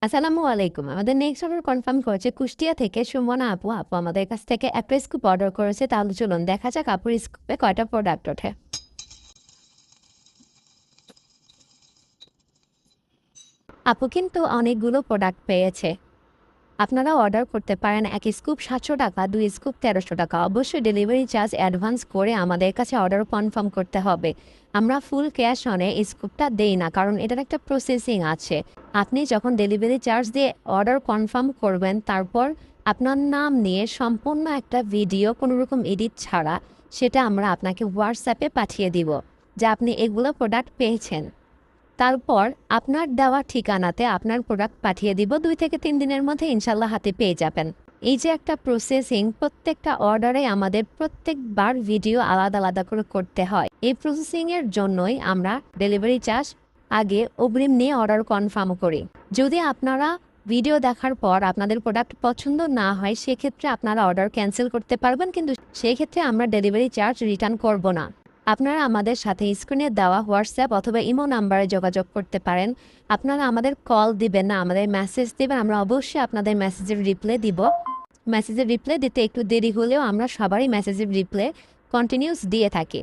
আসসালামু আলাইকুম। আমাদের নেক্সট অর্ডার কনফার্ম করেছে কুষ্টিয়া থেকে সুমনা আপু। আপু আমাদের কাছ থেকে একটা স্কুপ অর্ডার করেছে। তাহলে চলুন দেখা যাক আপুর স্কুপে কয়টা প্রোডাক্ট ওঠে। আপু কিন্তু অনেকগুলো প্রোডাক্ট পেয়েছে। আপনারা অর্ডার করতে পারেন। এক স্কুপ ৭০০ টাকা, ২ স্কুপ ১৩০০ টাকা। অবশ্যই ডেলিভারি চার্জ অ্যাডভান্স করে আমাদের কাছে অর্ডার কনফার্ম করতে হবে। আমরা ফুল ক্যাশ অনে স্কুপটা দেই না, কারণ এটার একটা প্রসেসিং আছে। আপনি যখন ডেলিভারি চার্জ দিয়ে অর্ডার কনফার্ম করবেন, তারপর আপনার নাম নিয়ে সম্পূর্ণ একটা ভিডিও কোনোরকম এডিট ছাড়া সেটা আমরা আপনাকে হোয়াটসঅ্যাপে পাঠিয়ে দিব যে আপনি এগুলো প্রোডাক্ট পেয়েছেন। তারপর আপনার দেওয়া ঠিকানাতে আপনার প্রোডাক্ট পাঠিয়ে দিব। ২ থেকে ৩ দিনের মধ্যে ইনশাল্লাহ হাতে পেয়ে যাবেন। এই যে একটা প্রসেসিং, প্রত্যেকটা অর্ডারে আমাদের প্রত্যেকবার ভিডিও আলাদা আলাদা করে করতে হয়। এই প্রসেসিংয়ের জন্যই আমরা ডেলিভারি চার্জ আগে অগ্রিম নিয়ে অর্ডার কনফার্ম করি। যদি আপনারা ভিডিও দেখার পর আপনাদের প্রোডাক্ট পছন্দ না হয়, সেক্ষেত্রে আপনারা অর্ডার ক্যান্সেল করতে পারবেন, কিন্তু সেই ক্ষেত্রে আমরা ডেলিভারি চার্জ রিটার্ন করব না। আপনারা আমাদের সাথে স্ক্রিনে দেওয়া হোয়াটসঅ্যাপ অথবা ইমো নাম্বারে যোগাযোগ করতে পারেন। আপনারা আমাদের কল দিবেন না, আমাদের মেসেজ দিবেন। আমরা অবশ্যই আপনাদের মেসেজের রিপ্লাই দিব। মেসেজের রিপ্লাই দিতে একটু দেরি হলেও আমরা সবারই মেসেজের রিপ্লাই কন্টিনিউস দিয়ে থাকি।